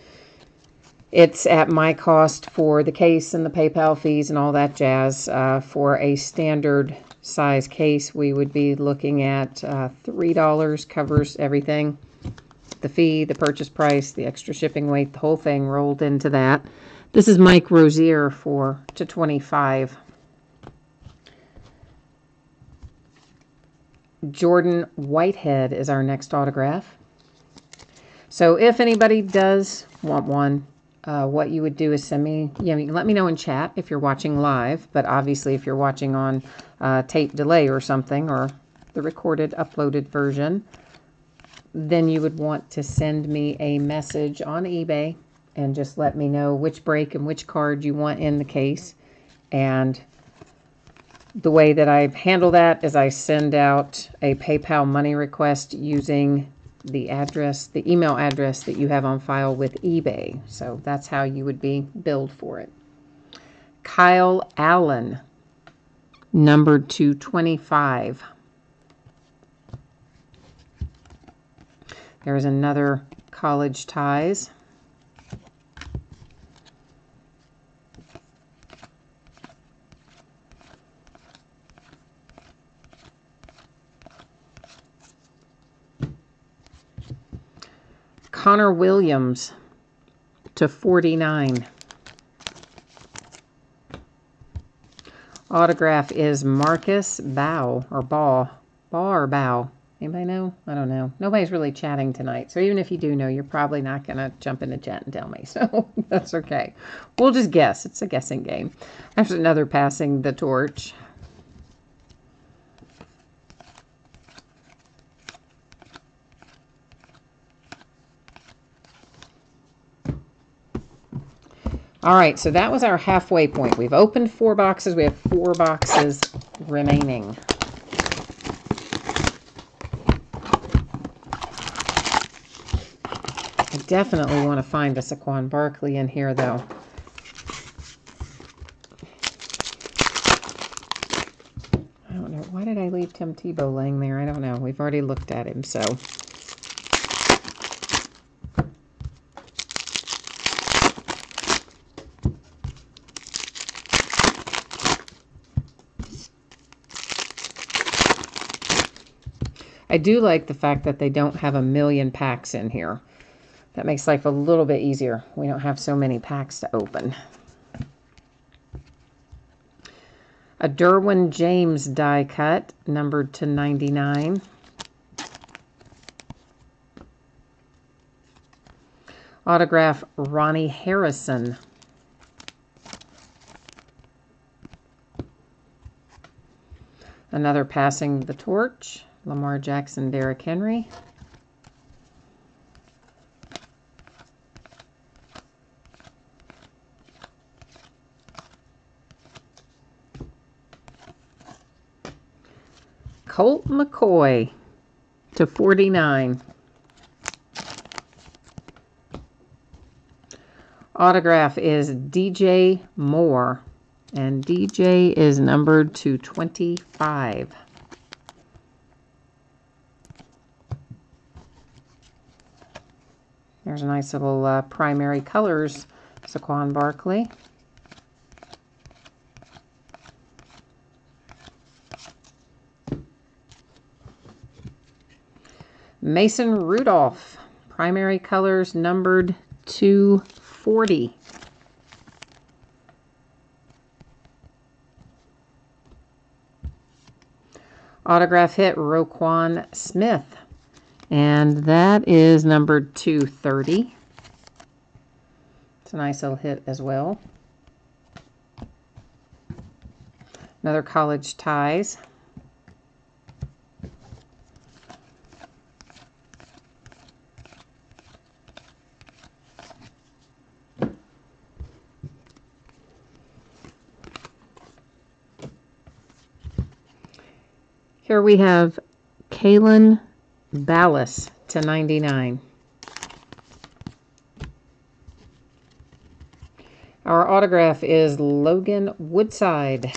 S1: It's at my cost for the case and the PayPal fees and all that jazz. For a standard size case, we would be looking at $3, covers everything. The fee, the purchase price, the extra shipping weight, the whole thing rolled into that. This is Mike Rozier for to 25. Jordan Whitehead is our next autograph. So if anybody does want one, what you would do is send me, you can let me know in chat if you're watching live, but obviously if you're watching on tape delay or something, or the recorded, uploaded version, then you would want to send me a message on eBay and just let me know which break and which card you want in the case. And the way that I handle that is I send out a PayPal money request using the address, the email address that you have on file with eBay. So that's how you would be billed for it. Kyle Allen, numbered to 25. There's another College Ties. Connor Williams to 49. Autograph is Marcus Bow or Baugh. Baugh or Bow? Anybody know? I don't know. Nobody's really chatting tonight. So even if you do know, you're probably not going to jump in the chat and tell me. So that's okay. We'll just guess. It's a guessing game. There's another passing the torch. All right, so that was our halfway point. We've opened 4 boxes. We have 4 boxes remaining. I definitely want to find a Saquon Barkley in here, though. I don't know. Why did I leave Tim Tebow laying there? I don't know. We've already looked at him, so... I do like the fact that they don't have a million packs in here. That makes life a little bit easier. We don't have so many packs to open. A Derwin James die cut, numbered to 99. Autograph Ronnie Harrison. Another passing the torch. Lamar Jackson, Derrick Henry. Colt McCoy to 49. Autograph is DJ Moore, and DJ is numbered to 25. There's a nice little primary colors, Saquon Barkley. Mason Rudolph, primary colors numbered to 40. Autograph hit Roquan Smith. And that is numbered 230. It's a nice little hit as well. Another College Ties. Here we have Kalen Ballas to 99. Our autograph is Logan Woodside.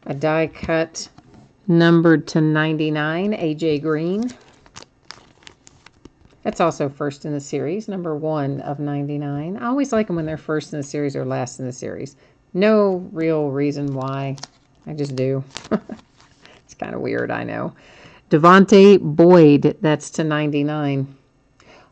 S1: A die cut numbered to 99, AJ Green. That's also first in the series, number 1 of 99. I always like them when they're first in the series or last in the series. No real reason why. I just do. It's kind of weird, I know. Devontae Boyd, that's to 99.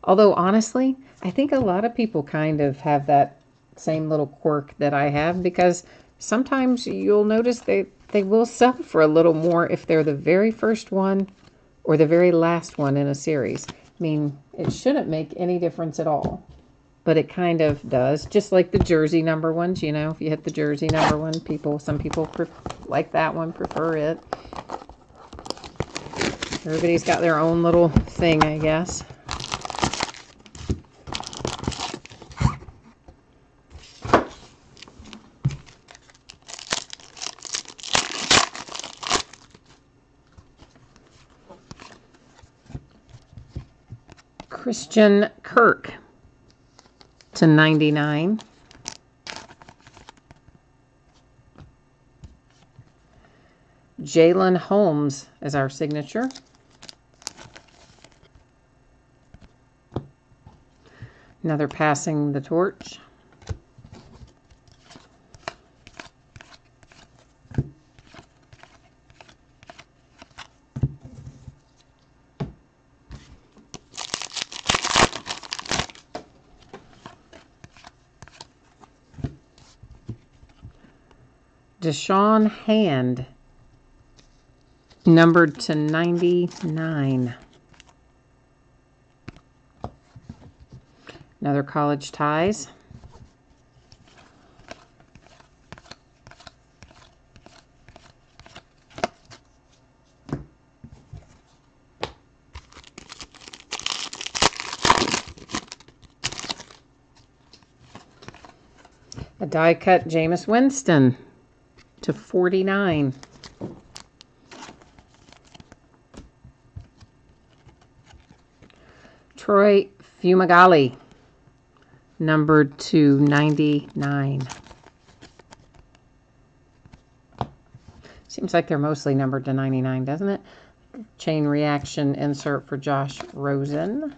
S1: Although, honestly, I think a lot of people kind of have that same little quirk that I have, because sometimes you'll notice they will sell for a little more if they're the very first one or the very last one in a series. I mean, it shouldn't make any difference at all, but it kind of does. Just like the jersey number ones, you know, if you hit the jersey number one, some people like that one, prefer it. Everybody's got their own little thing, I guess. Christian Kirk /99. Jalen Holmes is our signature. Another passing the torch. Deshaun Hand, numbered /99. Another college ties. A die cut Jameis Winston /49. Troy Fumagalli, numbered /99. Seems like they're mostly numbered /99, doesn't it? Chain reaction insert for Josh Rosen.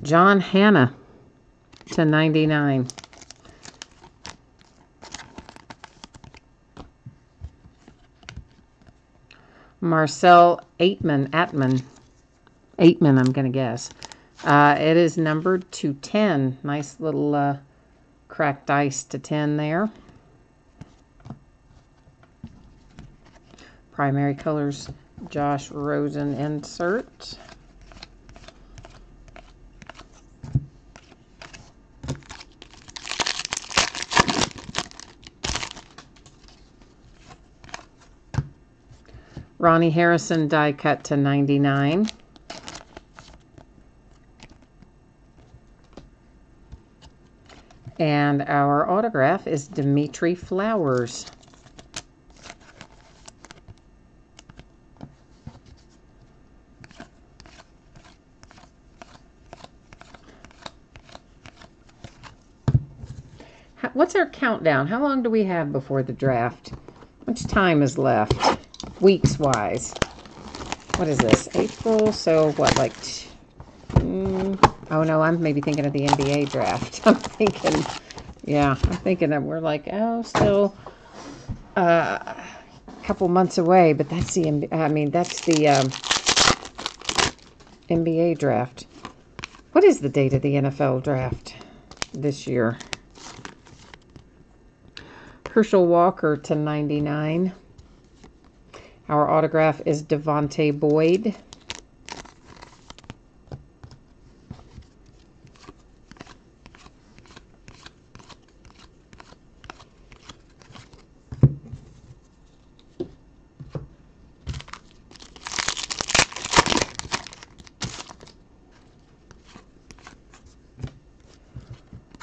S1: John Hanna /99. Marcel Aitman, I'm going to guess. It is numbered /10. Nice little cracked dice /10 there. Primary colors, Josh Rosen insert. Ronnie Harrison die cut /99. And our autograph is Dimitri Flowers. What's our countdown? How long do we have before the draft? How much time is left? Weeks wise. What is this? April? So what, like, oh no, I'm maybe thinking of the NBA draft. I'm thinking that we're like, oh, still a couple months away, but that's the NBA draft. What is the date of the NFL draft this year? Herschel Walker /99. Our autograph is Devontae Boyd.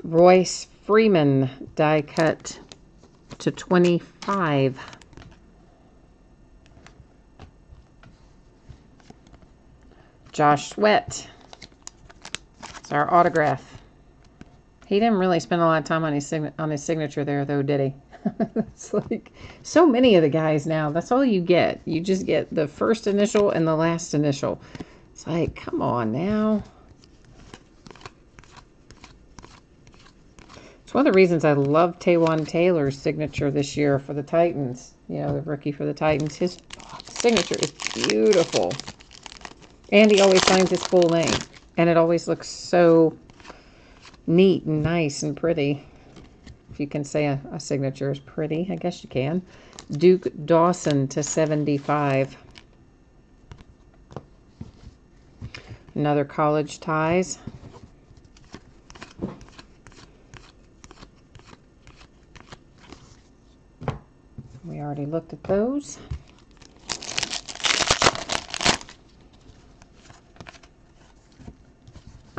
S1: Royce Freeman die cut /25. Josh Sweat. It's our autograph. He didn't really spend a lot of time on his signature there, though, did he? It's like so many of the guys now. That's all you get. You just get the first initial and the last initial. It's like, come on now. It's one of the reasons I love Taywan Taylor's signature this year for the Titans. You know, the rookie for the Titans. His signature is beautiful. And he always signs his full name. And it always looks so neat and nice and pretty. If you can say a signature is pretty, I guess you can. Duke Dawson /75. Another college ties. We already looked at those.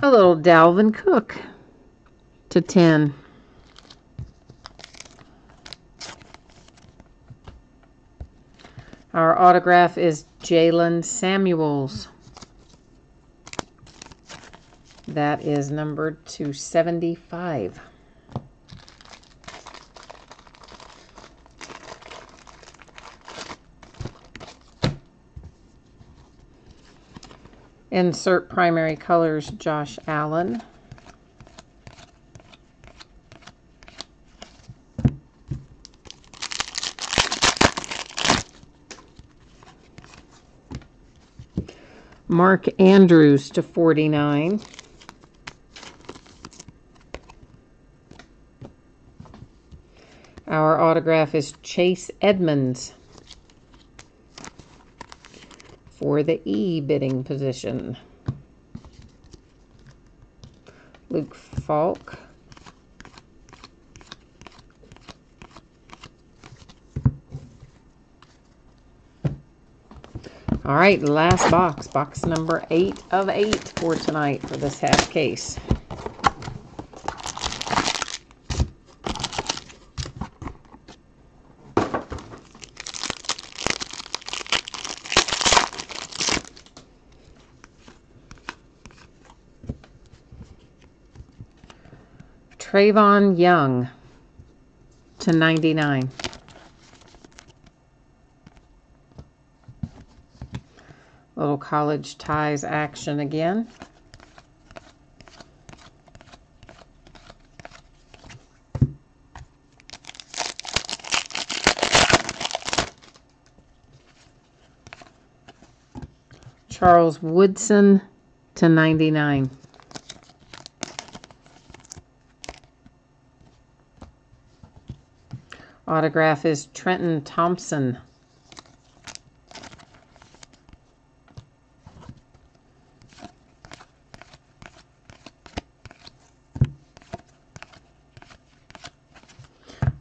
S1: A little Dalvin Cook to 10. Our autograph is Jaylen Samuels. That is numbered to 75. Insert primary colors, Josh Allen. Mark Andrews to 49. Our autograph is Chase Edmonds for the E bidding position. Luke Falk. All right, last box. Box number 8 of 8 for tonight for this half case. Trayvon Young to 99. Little college ties action again. Charles Woodson to 99. Autograph is Trenton Thompson.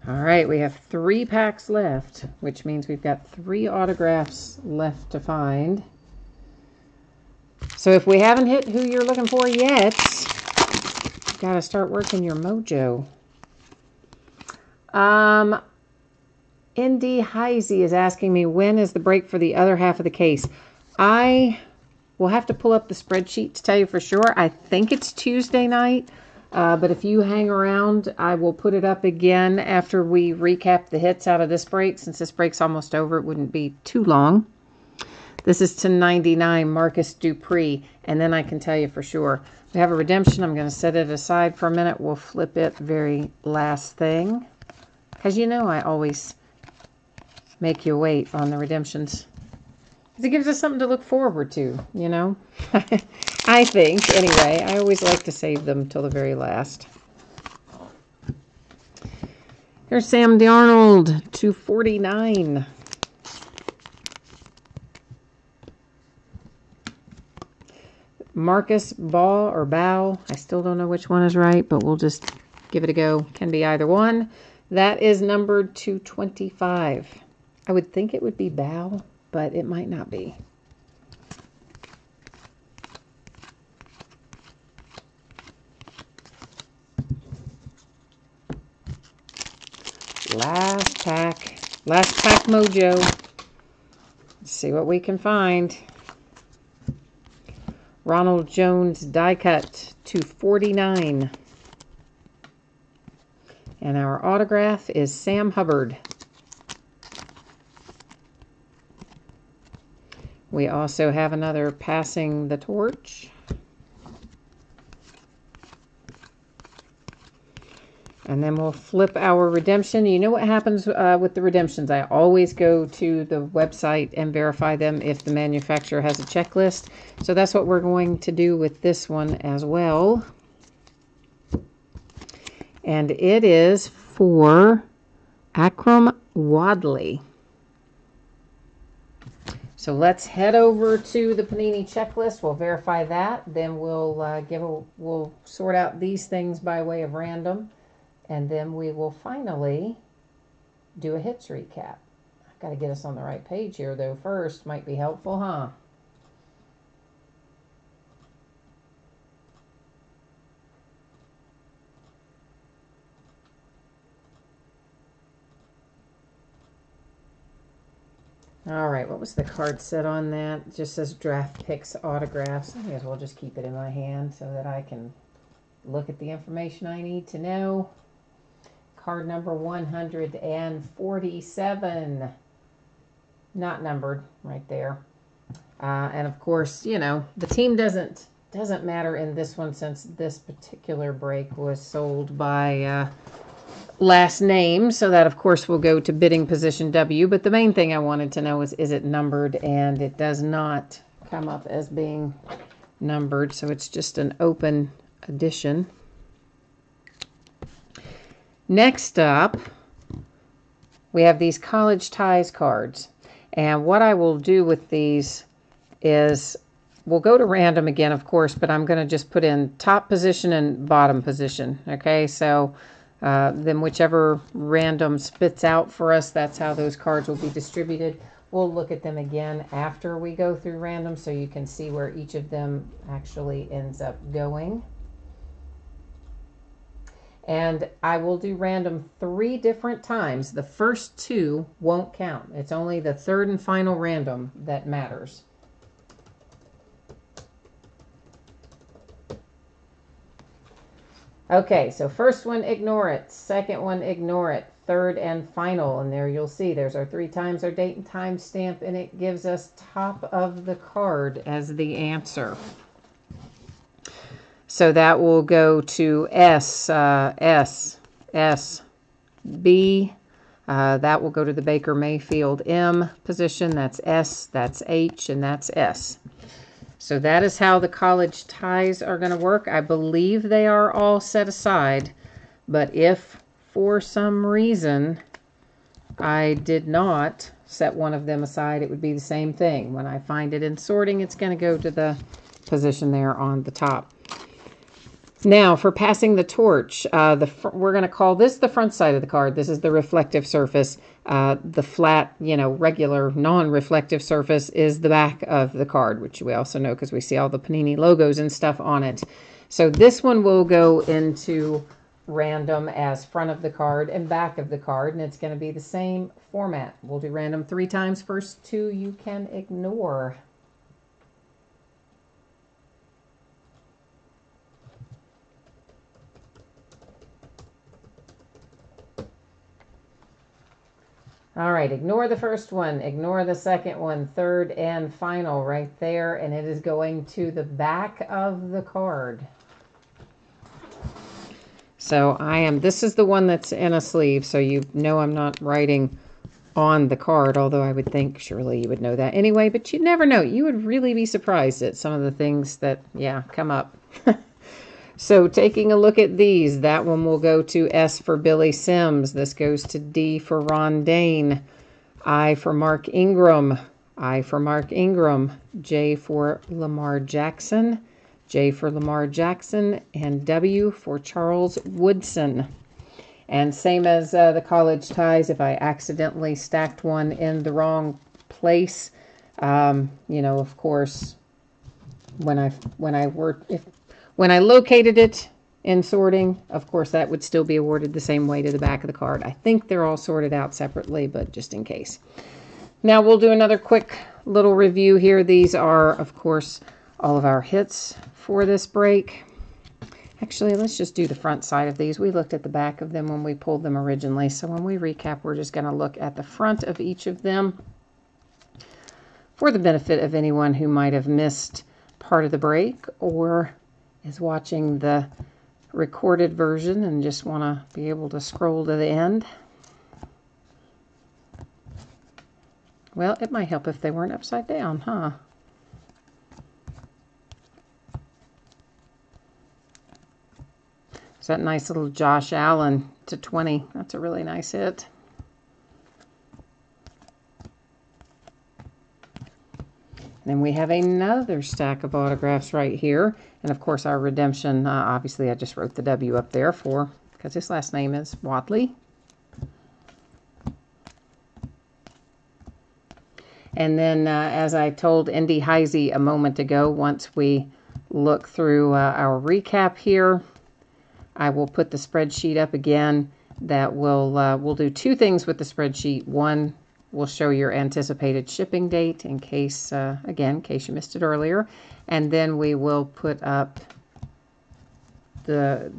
S1: All right, we have 3 packs left, which means we've got 3 autographs left to find. So if we haven't hit who you're looking for yet, you've got to start working your mojo. ND Heisey is asking me, when is the break for the other half of the case? I will have to pull up the spreadsheet to tell you for sure. I think it's Tuesday night, but if you hang around, I will put it up again after we recap the hits out of this break. Since this break's almost over, it wouldn't be too long. This is to 99, Marcus Dupree, and then I can tell you for sure. We have a redemption. I'm going to set it aside for a minute. We'll flip it very last thing, because you know I always make you wait on the redemptions. It gives us something to look forward to, you know. I think, anyway. I always like to save them till the very last. Here's Sam Darnold, 249. Marcus Baugh or Bow. I still don't know which one is right, but we'll just give it a go. Can be either one. That is numbered 225. I would think it would be Bow, but it might not be. Last pack mojo. Let's see what we can find. Ronald Jones die cut to 49. And our autograph is Sam Hubbard. We also have another passing the torch. And then we'll flip our redemption. You know what happens with the redemptions? I always go to the website and verify them if the manufacturer has a checklist. So that's what we're going to do with this one as well. And it is for Akrum Wadley. So let's head over to the Panini checklist. We'll verify that. Then we'll sort out these things by way of random. And then we will finally do a hits recap. I've got to get us on the right page here, though, first. Might be helpful, huh? All right, what was the card set on that? It just says draft picks autographs. I may as well just keep it in my hand so that I can look at the information I need to know. Card number 147. Not numbered, right there. And of course, you know, the team doesn't matter in this one since this particular break was sold by last name. So that, of course, will go to bidding position W. But the main thing I wanted to know is it numbered? And it does not come up as being numbered. So it's just an open edition. Next up, we have these College Ties cards. And what I will do with these is we'll go to random again, of course, but I'm going to just put in top position and bottom position. Okay, so then whichever random spits out for us, that's how those cards will be distributed. We'll look at them again after we go through random so you can see where each of them actually ends up going. And I will do random 3 different times. The first 2 won't count. It's only the third and final random that matters. Okay, so first one, ignore it. Second one, ignore it. Third and final. And there you'll see there's our 3 times our date and time stamp, and it gives us top of the card as the answer. So that will go to S, B. That will go to the Baker Mayfield M position. That's S, that's H, and that's S. So that is how the College Ties are going to work. I believe they are all set aside. But if for some reason I did not set one of them aside, it would be the same thing. When I find it in sorting, it's going to go to the position there on the top. Now, for passing the torch, we're going to call this the front side of the card. This is the reflective surface. The flat, regular, non-reflective surface is the back of the card, which we also know because we see all the Panini logos and stuff on it. So this one will go into random as front of the card and back of the card, and it's going to be the same format. We'll do random 3 times. First 2 you can ignore. All right, ignore the first one, ignore the second one, third and final right there, and it is going to the back of the card. So this is the one that's in a sleeve, so you know I'm not writing on the card, although I would think surely you would know that anyway, but you never know. You would really be surprised at some of the things that, come up. So taking a look at these, that one will go to S for Billy Sims. This goes to D for Ron Dane. I for Mark Ingram. I for Mark Ingram. J for Lamar Jackson. J for Lamar Jackson. And W for Charles Woodson. And same as the College Ties, if I accidentally stacked one in the wrong place, of course, when I located it in sorting, of course, that would still be awarded the same way to the back of the card. I think they're all sorted out separately, but just in case. Now we'll do another quick little review here. These are, of course, all of our hits for this break. Actually, let's just do the front side of these. We looked at the back of them when we pulled them originally. So when we recap, we're just going to look at the front of each of them for the benefit of anyone who might have missed part of the break or is watching the recorded version and just want to be able to scroll to the end. Well, it might help if they weren't upside down, huh? It's that nice little Josh Allen /20. That's a really nice hit. Then we have another stack of autographs right here. And of course our redemption, obviously I just wrote the W up there because his last name is Wadley. And then as I told Indy Heisey a moment ago, once we look through our recap here, I will put the spreadsheet up again. That will we'll do 2 things with the spreadsheet. One, will show your anticipated shipping date in case, again, in case you missed it earlier. And then we will put up the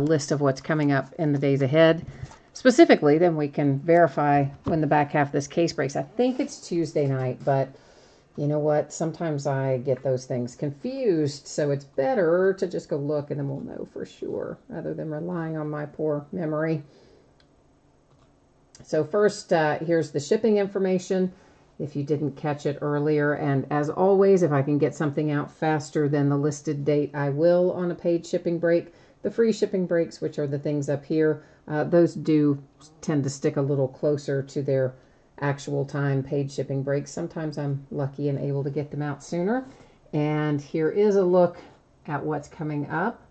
S1: list of what's coming up in the days ahead. Specifically, then we can verify when the back half of this case breaks. I think it's Tuesday night, but you know what? Sometimes I get those things confused, so it's better to just go look and then we'll know for sure, rather than relying on my poor memory. So first, here's the shipping information, if you didn't catch it earlier. And as always, if I can get something out faster than the listed date, I will on a paid shipping break. The free shipping breaks, which are the things up here, those do tend to stick a little closer to their actual time paid shipping breaks. Sometimes I'm lucky and able to get them out sooner. And here is a look at what's coming up.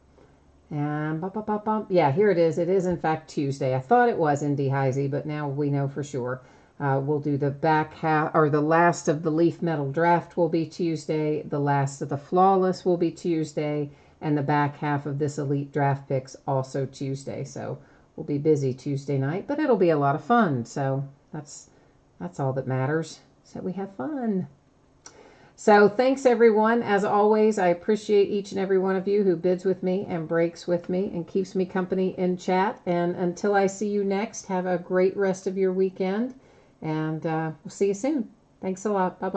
S1: And yeah, here it is. It is in fact Tuesday. I thought it was Indy Heisey, but now we know for sure. We'll do the back half, or the last of the Leaf Metal Draft will be Tuesday. The last of the Flawless will be Tuesday. And the back half of this Elite Draft Picks also Tuesday. So we'll be busy Tuesday night, but it'll be a lot of fun. So that's all that matters, is that we have fun. So thanks everyone. As always, I appreciate each and every one of you who bids with me and breaks with me and keeps me company in chat. And until I see you next, have a great rest of your weekend, and we'll see you soon. Thanks a lot. Bye-bye.